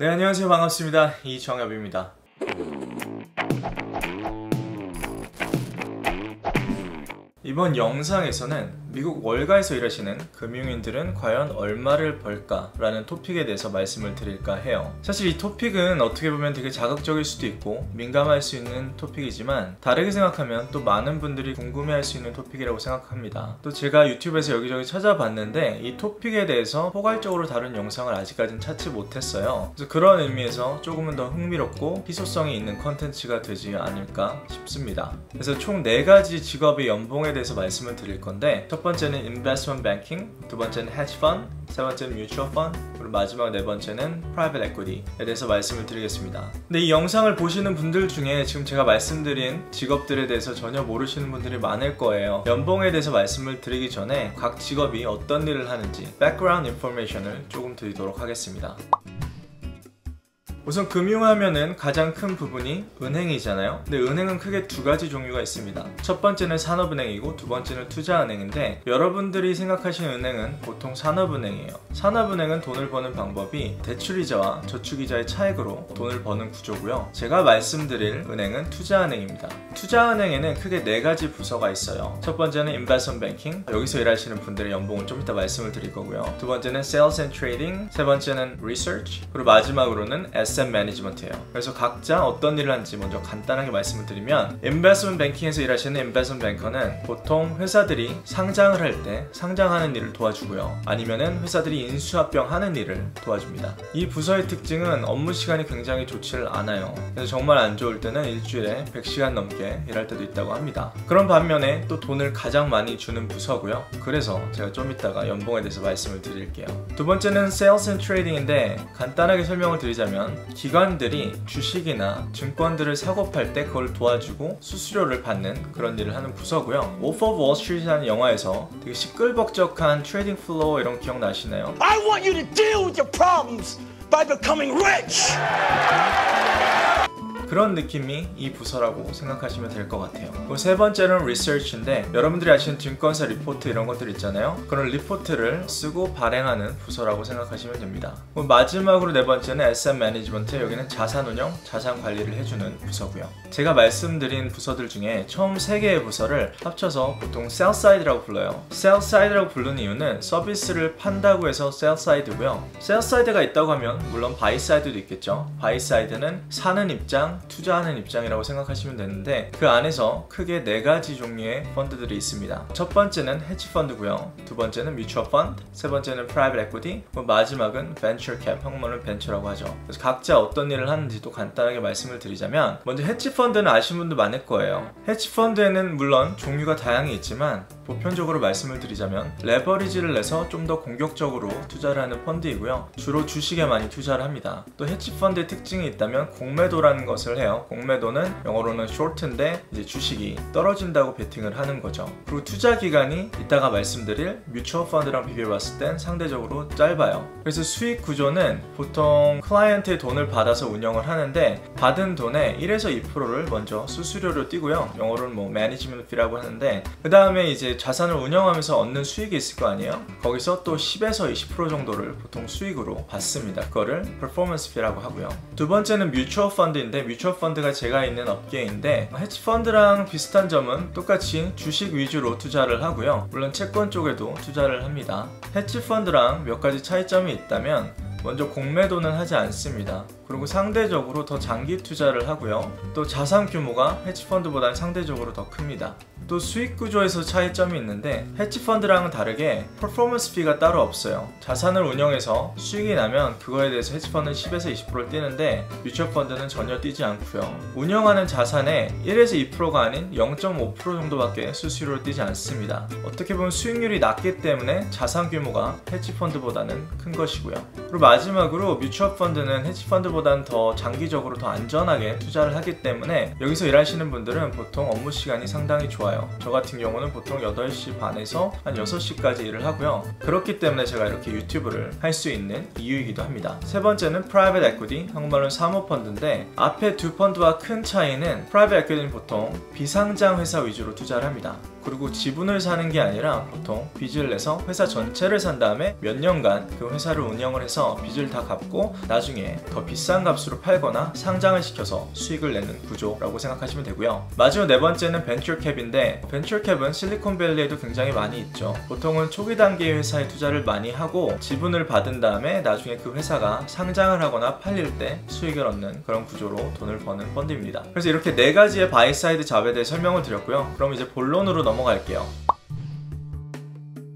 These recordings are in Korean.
네, 안녕하세요. 반갑습니다. 이정엽입니다. 이번 영상에서는 미국 월가에서 일하시는 금융인들은 과연 얼마를 벌까? 라는 토픽에 대해서 말씀을 드릴까 해요. 사실 이 토픽은 어떻게 보면 되게 자극적일 수도 있고 민감할 수 있는 토픽이지만 다르게 생각하면 또 많은 분들이 궁금해할 수 있는 토픽이라고 생각합니다. 또 제가 유튜브에서 여기저기 찾아봤는데 이 토픽에 대해서 포괄적으로 다룬 영상을 아직까지는 찾지 못했어요. 그래서 그런 의미에서 조금은 더 흥미롭고 희소성이 있는 컨텐츠가 되지 않을까 싶습니다. 그래서 총 4가지 직업의 연봉에 대해서 말씀을 드릴 건데, 첫 번째는 investment banking, 두 번째는 hedge fund, 세 번째는 mutual fund, 그리고 마지막 4번째는 private equity에 대해서 말씀을 드리겠습니다. 근데 이 영상을 보시는 분들 중에 지금 제가 말씀드린 직업들에 대해서 전혀 모르시는 분들이 많을 거예요. 연봉에 대해서 말씀을 드리기 전에 각 직업이 어떤 일을 하는지 background information을 조금 드리도록 하겠습니다. 우선 금융하면은 가장 큰 부분이 은행이잖아요. 근데 은행은 크게 2가지 종류가 있습니다. 첫 번째는 산업은행이고 두 번째는 투자은행인데, 여러분들이 생각하시는 은행은 보통 산업은행이에요. 산업은행은 돈을 버는 방법이 대출이자와 저축이자의 차익으로 돈을 버는 구조고요. 제가 말씀드릴 은행은 투자은행입니다. 투자은행에는 크게 4가지 부서가 있어요. 첫 번째는 investment banking, 여기서 일하시는 분들의 연봉은 좀 이따 말씀을 드릴 거고요. 두 번째는 sales and trading, 세 번째는 research, 그리고 마지막으로는 asset management예요. 그래서 각자 어떤 일을 하는지 먼저 간단하게 말씀을 드리면, investment banking에서 일하시는 investment banker는 보통 회사들이 상장을 할 때 상장하는 일을 도와주고요. 아니면은 회사들이 인수합병하는 일을 도와줍니다. 이 부서의 특징은 업무 시간이 굉장히 좋지를 않아요. 그래서 정말 안 좋을 때는 일주일에 100시간 넘게 일할 때도 있다고 합니다. 그런 반면에 또 돈을 가장 많이 주는 부서고요. 그래서 제가 좀 이따가 연봉에 대해서 말씀을 드릴게요. 두 번째는 sales and trading인데, 간단하게 설명을 드리자면 기관들이 주식이나 증권들을 사고 팔 때 그걸 도와주고 수수료를 받는 그런 일을 하는 부서고요. Wolf of Wall Street이라는 영화에서 되게 시끌벅적한 트레이딩 플로어 이런 거 기억나시나요? I want you to deal with your problems by becoming rich! 그런 느낌이 이 부서라고 생각하시면 될 것 같아요. 그리고 세 번째는 research인데, 여러분들이 아시는 증권사 리포트 이런 것들 있잖아요. 그런 리포트를 쓰고 발행하는 부서라고 생각하시면 됩니다. 그리고 마지막으로 4번째는 asset management, 여기는 자산 운영, 자산 관리를 해주는 부서고요. 제가 말씀드린 부서들 중에 처음 3개의 부서를 합쳐서 보통 sales side라고 불러요. sales side라고 부르는 이유는 서비스를 판다고 해서 sales side고요. sales side가 있다고 하면 물론 buy side도 있겠죠. buy side는 사는 입장, 투자하는 입장이라고 생각하시면 되는데, 그 안에서 크게 4가지 종류의 펀드들이 있습니다. 첫 번째는 헤지 펀드고요. 두 번째는 뮤추얼 펀드, 세 번째는 프라이빗 에퀴티, 마지막은 벤처 캡, 한국말로는 벤처라고 하죠. 그래서 각자 어떤 일을 하는지도 간단하게 말씀을 드리자면, 먼저 헤지 펀드는 아시는 분도 많을 거예요. 헤지 펀드에는 물론 종류가 다양히 있지만 보편적으로 말씀을 드리자면 레버리지를 내서 좀 더 공격적으로 투자를 하는 펀드이고요. 주로 주식에 많이 투자를 합니다. 또 헤지 펀드의 특징이 있다면 공매도라는 것을 해요. 공매도는 영어로는 short인데 이제 주식이 떨어진다고 베팅을 하는 거죠. 그리고 투자 기간이 이따가 말씀드릴 뮤추얼 펀드랑 비교해 봤을 땐 상대적으로 짧아요. 그래서 수익 구조는 보통 클라이언트의 돈을 받아서 운영을 하는데, 받은 돈의 1에서 2%를 먼저 수수료로 띄고요. 영어로는 매니지먼트 피라고 하는데, 그 다음에 이제 자산을 운영하면서 얻는 수익이 있을 거 아니에요? 거기서 또 10에서 20% 정도를 보통 수익으로 받습니다. 그거를 퍼포먼스 피라고 하고요. 두 번째는 뮤추얼 펀드인데, 뮤추얼 펀드가 제가 있는 업계인데, 헤지 펀드랑 비슷한 점은 똑같이 주식 위주로 투자를 하고요. 물론 채권 쪽에도 투자를 합니다. 헤지 펀드랑 몇 가지 차이점이 있다면, 먼저 공매도는 하지 않습니다. 그리고 상대적으로 더 장기 투자를 하고요. 또 자산 규모가 헤지 펀드보다는 상대적으로 더 큽니다. 또 수익 구조에서 차이점이 있는데, 헤지 펀드랑은 다르게 퍼포먼스 피가 따로 없어요. 자산을 운영해서 수익이 나면 그거에 대해서 헤지 펀드는 10에서 20%를 띄는데, 뮤추얼 펀드는 전혀 띄지 않고요. 운영하는 자산의 1에서 2%가 아닌 0.5% 정도밖에 수수료를 띄지 않습니다. 어떻게 보면 수익률이 낮기 때문에 자산 규모가 헤지 펀드보다는 큰 것이고요. 그리고 마지막으로 뮤추얼 펀드는 헤지 펀드보다는 더 장기적으로 더 안전하게 투자를 하기 때문에, 여기서 일하시는 분들은 보통 업무 시간이 상당히 좋아요. 저 같은 경우는 보통 8시 반에서 한 6시까지 일을 하고요. 그렇기 때문에 제가 이렇게 유튜브를 할 수 있는 이유이기도 합니다. 세 번째는 프라이빗 에퀴티, 한국말로는 사모펀드인데, 앞에 두 펀드와 큰 차이는 프라이빗 에퀴티는 보통 비상장 회사 위주로 투자를 합니다. 그리고 지분을 사는 게 아니라 보통 빚을 내서 회사 전체를 산 다음에 몇 년간 그 회사를 운영을 해서 빚을 다 갚고 나중에 더 비싼 값으로 팔거나 상장을 시켜서 수익을 내는 구조라고 생각하시면 되고요. 마지막 네 번째는 벤처캡인데, 벤처캡은 실리콘밸리에도 굉장히 많이 있죠. 보통은 초기 단계의 회사에 투자를 많이 하고 지분을 받은 다음에 나중에 그 회사가 상장을 하거나 팔릴 때 수익을 얻는 그런 구조로 돈을 버는 펀드입니다. 그래서 이렇게 네 가지의 바이사이드 잡에 대해 설명을 드렸고요. 그럼 이제 본론으로 넘어갈게요.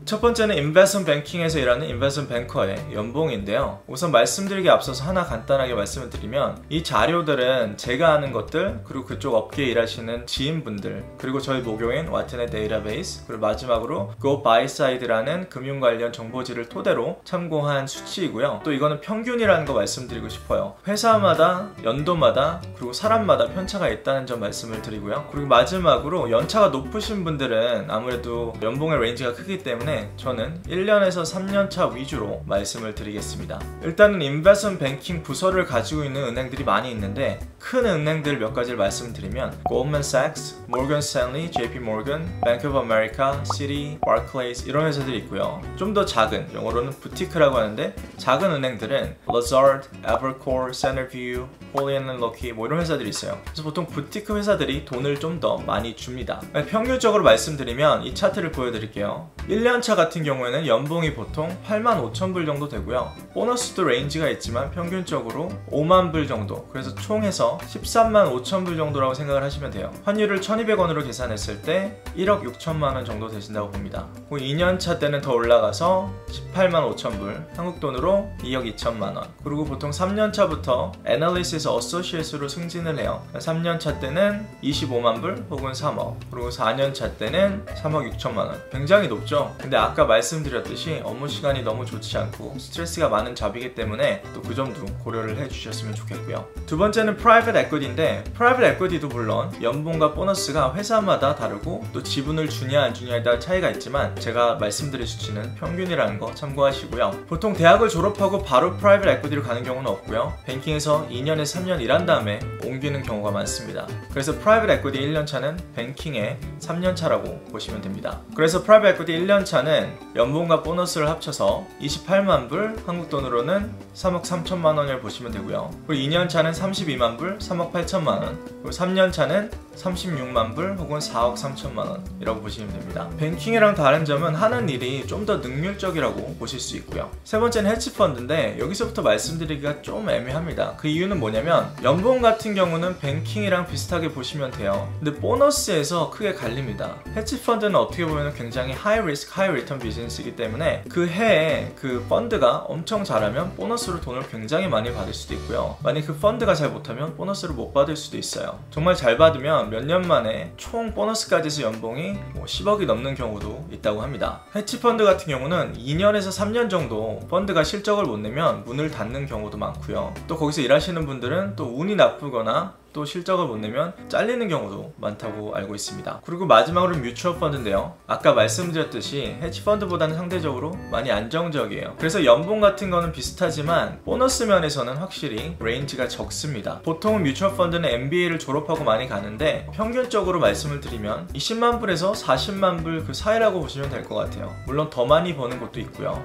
첫 번째는 인베스트먼트 뱅킹에서 일하는 인베스트먼트 뱅커의 연봉인데요. 우선 말씀드리기 앞서서 하나 간단하게 말씀을 드리면, 이 자료들은 제가 아는 것들, 그리고 그쪽 업계에 일하시는 지인분들, 그리고 저희 모교인 와튼의 데이터베이스, 그리고 마지막으로 Go Buy Side라는 금융 관련 정보지를 토대로 참고한 수치이고요. 또 이거는 평균이라는 거 말씀드리고 싶어요. 회사마다, 연도마다, 그리고 사람마다 편차가 있다는 점 말씀을 드리고요. 그리고 마지막으로 연차가 높으신 분들은 아무래도 연봉의 레인지가 크기 때문에 저는 1년에서 3년차 위주로 말씀을 드리겠습니다. 일단은 인베스트먼트 뱅킹 부서를 가지고 있는 은행들이 많이 있는데, 큰 은행들 몇 가지를 말씀드리면 Goldman Sachs, Morgan Stanley, JP Morgan, Bank of America, Citi, Barclays 이런 회사들이 있고요. 좀 더 작은, 영어로는 부티크라고 하는데 작은 은행들은 Lazard, Evercore, Centerview, Houlihan Lokey 뭐 이런 회사들이 있어요. 그래서 보통 부티크 회사들이 돈을 좀 더 많이 줍니다. 평균적으로 말씀드리면 이 차트를 보여드릴게요. 1년차 같은 경우에는 연봉이 보통 85,000불 정도 되고요. 보너스도 레인지가 있지만 평균적으로 5만 불 정도, 그래서 총해서 13만 5천 불 정도라고 생각을 하시면 돼요. 환율을 1200원으로 계산했을 때 1억 6천만 원 정도 되신다고 봅니다. 2년차 때는 더 올라가서 18만 5천 불, 한국 돈으로 2억 2천만 원. 그리고 보통 3년차부터 애널리시스 어소시에이트로 승진을 해요. 3년차 때는 25만 불 혹은 3억, 그리고 4년차 때는 3억 6천만 원. 굉장히 높죠? 근데 아까 말씀드렸듯이 업무 시간이 너무 좋지 않고 스트레스가 많은 잡이기 때문에 또 그 점도 고려를 해주셨으면 좋겠고요. 두 번째는 프라이빗 에퀴티인데, 프라이빗 에퀴티도 물론 연봉과 보너스가 회사마다 다르고 또 지분을 주냐 안 주냐에 따라 차이가 있지만 제가 말씀드릴 수치는 평균이라는 거 참고하시고요. 보통 대학을 졸업하고 바로 프라이빗 에퀴티로 가는 경우는 없고요. 뱅킹에서 2년에서 3년 일한 다음에 옮기는 경우가 많습니다. 그래서 프라이빗 에퀴티 1년차는 뱅킹의 3년차라고 보시면 됩니다. 그래서 프라이빗 에퀴티 1년차는 연봉과 보너스를 합쳐서 28만 불, 한국 돈으로는 3억 3천만 원을 보시면 되고요. 그리고 2년차는 32만 불, 3억 8천만 원, 그리고 3년차는 36만 불 혹은 4억 3천만 원이라고 보시면 됩니다. 뱅킹이랑 다른 점은 하는 일이 좀 더 능률적이라고 보실 수 있고요. 세 번째는 헤지펀드인데, 여기서부터 말씀드리기가 좀 애매합니다. 그 이유는 뭐냐면, 연봉 같은 경우는 뱅킹이랑 비슷하게 보시면 돼요. 근데 보너스에서 크게 갈립니다. 헤지펀드는 어떻게 보면 굉장히 하이 리스크, 하이 리턴 비즈니스이기 때문에 그 해에 그 펀드가 엄청 잘하면 보너스로 돈을 굉장히 많이 받을 수도 있고요. 만약 그 펀드가 잘 못하면 보너스를 못 받을 수도 있어요. 정말 잘 받으면 몇 년 만에 총 보너스까지 해서 연봉이 10억이 넘는 경우도 있다고 합니다. 헤지펀드 같은 경우는 2년에서 3년 정도 펀드가 실적을 못 내면 문을 닫는 경우도 많고요. 또 거기서 일하시는 분들은 또 운이 나쁘거나 또 실적을 못 내면 잘리는 경우도 많다고 알고 있습니다. 그리고 마지막으로 뮤추얼 펀드인데요. 아까 말씀드렸듯이 헤지펀드보다는 상대적으로 많이 안정적이에요. 그래서 연봉 같은 거는 비슷하지만 보너스 면에서는 확실히 레인지가 적습니다. 보통은 뮤추얼 펀드는 MBA를 졸업하고 많이 가는데, 평균적으로 말씀을 드리면 20만 불에서 40만 불 그 사이라고 보시면 될 것 같아요. 물론 더 많이 버는 곳도 있고요.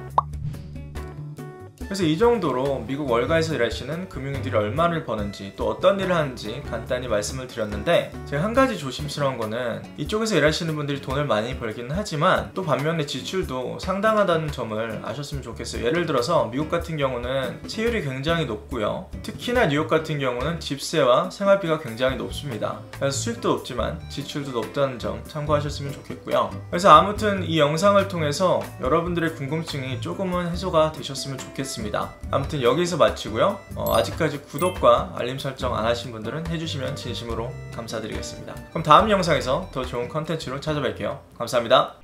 그래서 이 정도로 미국 월가에서 일하시는 금융인들이 얼마를 버는지, 또 어떤 일을 하는지 간단히 말씀을 드렸는데, 제가 한 가지 조심스러운 거는 이쪽에서 일하시는 분들이 돈을 많이 벌기는 하지만 또 반면에 지출도 상당하다는 점을 아셨으면 좋겠어요. 예를 들어서 미국 같은 경우는 세율이 굉장히 높고요. 특히나 뉴욕 같은 경우는 집세와 생활비가 굉장히 높습니다. 그래서 수익도 높지만 지출도 높다는 점 참고하셨으면 좋겠고요. 그래서 아무튼 이 영상을 통해서 여러분들의 궁금증이 조금은 해소가 되셨으면 좋겠습니다. 아무튼 여기서 마치고요. 아직까지 구독과 알림 설정 안 하신 분들은 해주시면 진심으로 감사드리겠습니다. 그럼 다음 영상에서 더 좋은 컨텐츠로 찾아뵐게요. 감사합니다.